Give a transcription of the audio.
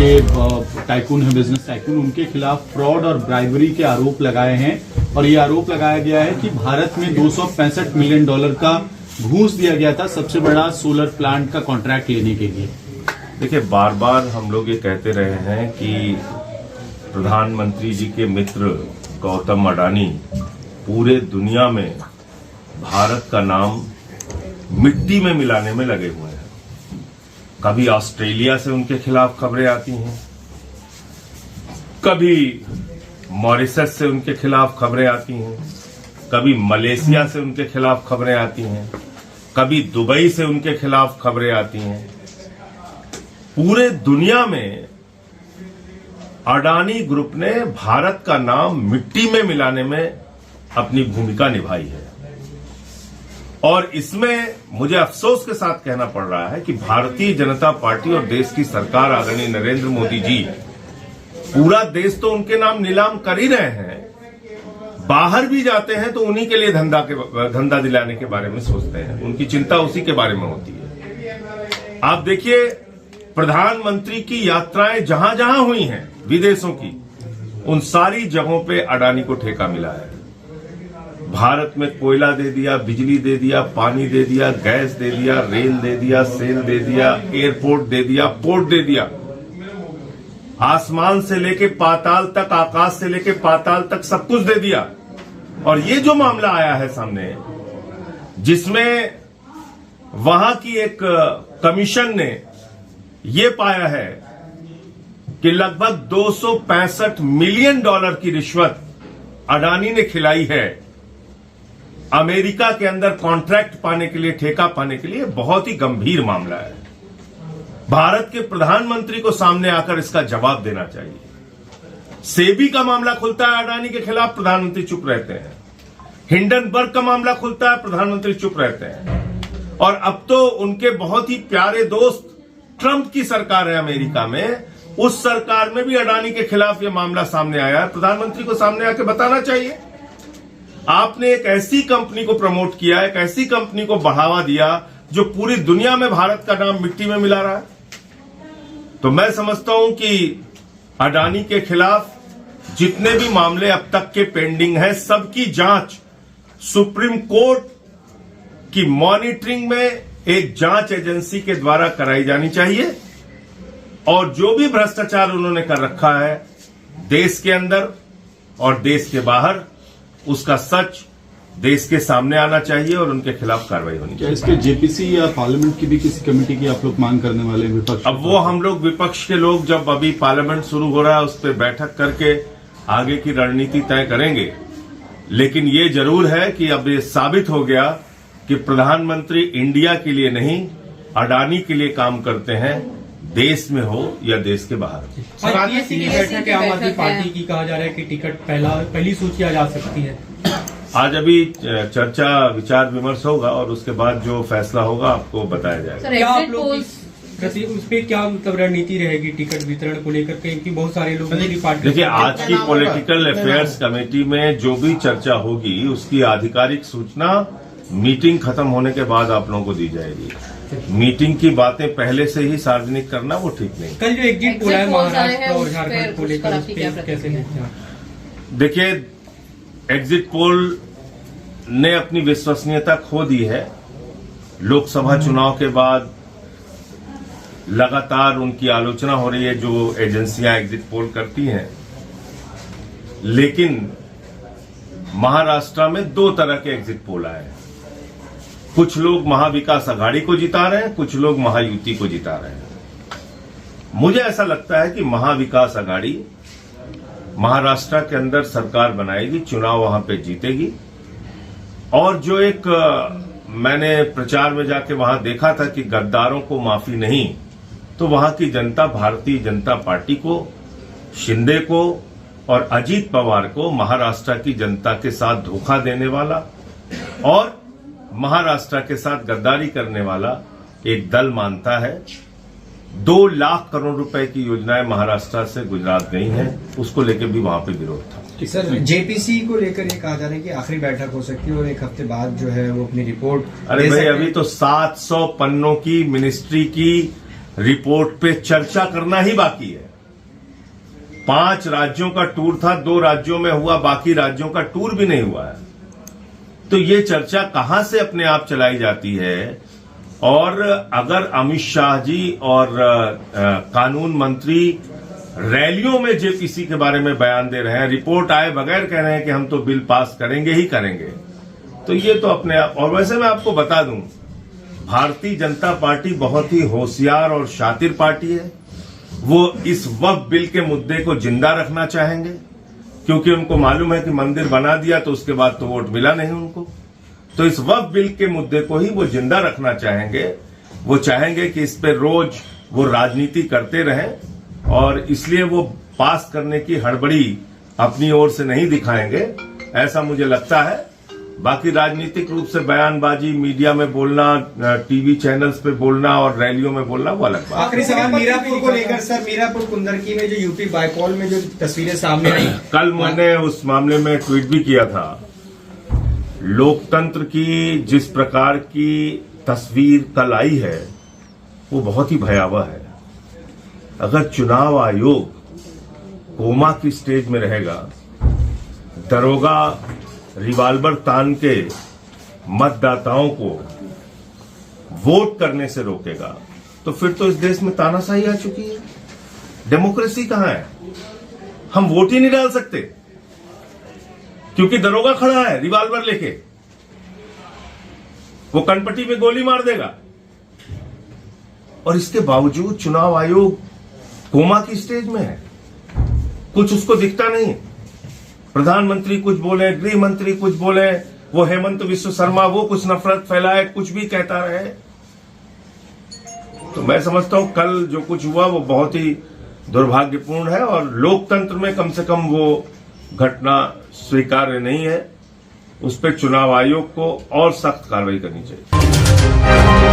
Tycoon है, business tycoon, उनके खिलाफ फ्रॉड और ब्राइबरी के आरोप लगाए हैं और ये आरोप लगाया गया है कि भारत में $265 मिलियन का घूस दिया गया था सबसे बड़ा सोलर प्लांट का कॉन्ट्रैक्ट लेने के लिए। देखिए, बार बार हम लोग ये कहते रहे हैं कि प्रधानमंत्री जी के मित्र गौतम अडानी पूरे दुनिया में भारत का नाम मिट्टी में मिलाने में लगे हुए हैं। कभी ऑस्ट्रेलिया से उनके खिलाफ खबरें आती हैं, कभी मॉरिशस से उनके खिलाफ खबरें आती हैं, कभी मलेशिया से उनके खिलाफ खबरें आती हैं, कभी दुबई से उनके खिलाफ खबरें आती हैं। पूरे दुनिया में अडानी ग्रुप ने भारत का नाम मिट्टी में मिलाने में अपनी भूमिका निभाई है और इसमें मुझे अफसोस के साथ कहना पड़ रहा है कि भारतीय जनता पार्टी और देश की सरकार आदरणीय नरेंद्र मोदी जी, पूरा देश तो उनके नाम नीलाम कर ही रहे हैं, बाहर भी जाते हैं तो उन्हीं के लिए धंधा दिलाने के बारे में सोचते हैं, उनकी चिंता उसी के बारे में होती है। आप देखिए, प्रधानमंत्री की यात्राएं जहां जहां हुई हैं विदेशों की, उन सारी जगहों पे अडानी को ठेका मिला है। भारत में कोयला दे दिया, बिजली दे दिया, पानी दे दिया, गैस दे दिया, रेल दे दिया, सेल दे दिया, एयरपोर्ट दे दिया, पोर्ट दे दिया, आसमान से लेके पाताल तक, आकाश से लेके पाताल तक सब कुछ दे दिया। और ये जो मामला आया है सामने, जिसमें वहां की एक कमीशन ने ये पाया है कि लगभग $265 मिलियन की रिश्वत अडानी ने खिलाई है अमेरिका के अंदर कॉन्ट्रैक्ट पाने के लिए, ठेका पाने के लिए, बहुत ही गंभीर मामला है। भारत के प्रधानमंत्री को सामने आकर इसका जवाब देना चाहिए। सेबी का मामला खुलता है अडानी के खिलाफ, प्रधानमंत्री चुप रहते हैं। हिंडनबर्ग का मामला खुलता है, प्रधानमंत्री चुप रहते हैं। और अब तो उनके बहुत ही प्यारे दोस्त ट्रंप की सरकार है अमेरिका में, उस सरकार में भी अडानी के खिलाफ यह मामला सामने आया है। प्रधानमंत्री को सामने आकर बताना चाहिए, आपने एक ऐसी कंपनी को प्रमोट किया, एक ऐसी कंपनी को बढ़ावा दिया जो पूरी दुनिया में भारत का नाम मिट्टी में मिला रहा है। तो मैं समझता हूं कि अडानी के खिलाफ जितने भी मामले अब तक के पेंडिंग हैं, सबकी जांच सुप्रीम कोर्ट की मॉनिटरिंग में एक जांच एजेंसी के द्वारा कराई जानी चाहिए और जो भी भ्रष्टाचार उन्होंने कर रखा है देश के अंदर और देश के बाहर, उसका सच देश के सामने आना चाहिए और उनके खिलाफ कार्रवाई होनी चाहिए। इसके जेपीसी या पार्लियामेंट की भी किसी कमेटी की आप लोग मांग करने वाले विपक्ष? अब वो हम लोग विपक्ष के लोग जब अभी पार्लियामेंट शुरू हो रहा है उस पर बैठक करके आगे की रणनीति तय करेंगे। लेकिन ये जरूर है कि अब ये साबित हो गया कि प्रधानमंत्री इंडिया के लिए नहीं, अडानी के लिए काम करते हैं, देश में हो या देश के बाहर। और ये बैठक आम आदमी पार्टी की कहा जा रहा है कि टिकट पहली सूची आ जा सकती है। आज अभी चर्चा विचार विमर्श होगा और उसके बाद जो फैसला होगा आपको बताया जाएगा। क्या आप लोग उस पर क्या मतलब रणनीति रहेगी टिकट वितरण को लेकर के, क्योंकि बहुत सारे लोग पार्टी। देखिए, आज की पॉलिटिकल अफेयर्स कमेटी में जो भी चर्चा होगी उसकी आधिकारिक सूचना मीटिंग खत्म होने के बाद आप लोगों को दी जाएगी। मीटिंग की बातें पहले से ही सार्वजनिक करना वो ठीक नहीं। कल जो एग्जिट पोल है महाराष्ट्र और झारखंड को लेकर, कैसे? देखिए, एग्जिट पोल ने अपनी विश्वसनीयता खो दी है। लोकसभा चुनाव के बाद लगातार उनकी आलोचना हो रही है जो एजेंसियां एग्जिट पोल करती हैं। लेकिन महाराष्ट्र में दो तरह के एग्जिट पोल आए हैं। कुछ लोग महाविकास आघाड़ी को जिता रहे हैं, कुछ लोग महायुति को जिता रहे हैं। मुझे ऐसा लगता है कि महाविकास आघाड़ी महाराष्ट्र के अंदर सरकार बनाएगी, चुनाव वहां पे जीतेगी। और जो एक मैंने प्रचार में जाके वहां देखा था कि गद्दारों को माफी नहीं, तो वहां की जनता भारतीय जनता पार्टी को, शिंदे को और अजीत पवार को महाराष्ट्र की जनता के साथ धोखा देने वाला और महाराष्ट्र के साथ गद्दारी करने वाला एक दल मानता है। 2 लाख करोड़ रुपए की योजनाएं महाराष्ट्र से गुजरात गई हैं, उसको लेकर भी वहां पे विरोध था। सर, जेपीसी को लेकर ये कहा जा रहा है कि आखिरी बैठक हो सकती है और 1 हफ्ते बाद जो है वो अपनी रिपोर्ट। अरे भाई, अभी तो 700 पन्नों की मिनिस्ट्री की रिपोर्ट पे चर्चा करना ही बाकी है। 5 राज्यों का टूर था, 2 राज्यों में हुआ, बाकी राज्यों का टूर भी नहीं हुआ है। तो ये चर्चा कहां से अपने आप चलाई जाती है? और अगर अमित शाह जी और कानून मंत्री रैलियों में जेपीसी के बारे में बयान दे रहे हैं, रिपोर्ट आए बगैर कह रहे हैं कि हम तो बिल पास करेंगे ही करेंगे, तो ये तो अपने आप। और वैसे मैं आपको बता दूं, भारतीय जनता पार्टी बहुत ही होशियार और शातिर पार्टी है। वो इस वक्फ बिल के मुद्दे को जिंदा रखना चाहेंगे, क्योंकि उनको मालूम है कि मंदिर बना दिया तो उसके बाद तो वोट मिला नहीं उनको। तो इस वक्फ बिल के मुद्दे को ही वो जिंदा रखना चाहेंगे। वो चाहेंगे कि इस पे रोज वो राजनीति करते रहें, और इसलिए वो पास करने की हड़बड़ी अपनी ओर से नहीं दिखाएंगे, ऐसा मुझे लगता है। बाकी राजनीतिक रूप से बयानबाजी, मीडिया में बोलना, टीवी चैनल्स पे बोलना और रैलियों में बोलना, वो अलग बात। आखिरी सवाल मीरापुर को लेकर सर, मीरापुर कुंदरकी में जो यूपी बाइपॉल में जो तस्वीरें सामने आई, कल मैंने उस मामले में ट्वीट भी किया था। लोकतंत्र की जिस प्रकार की तस्वीर कल आई है वो बहुत ही भयावह है। अगर चुनाव आयोग कोमा की स्टेज में रहेगा, दरोगा रिवाल्वर तान के मतदाताओं को वोट करने से रोकेगा, तो फिर तो इस देश में तानाशाही आ चुकी है। डेमोक्रेसी कहां है? हम वोट ही नहीं डाल सकते क्योंकि दरोगा खड़ा है रिवाल्वर लेके, वो कनपट्टी में गोली मार देगा। और इसके बावजूद चुनाव आयोग कोमा की स्टेज में है, कुछ उसको दिखता नहीं। प्रधानमंत्री कुछ बोले, गृह मंत्री कुछ बोले, वो हेमंत विश्व शर्मा वो कुछ नफरत फैलाए, कुछ भी कहता रहे। तो मैं समझता हूं कल जो कुछ हुआ वो बहुत ही दुर्भाग्यपूर्ण है, और लोकतंत्र में कम से कम वो घटना स्वीकार्य नहीं है। उस पर चुनाव आयोग को और सख्त कार्रवाई करनी चाहिए।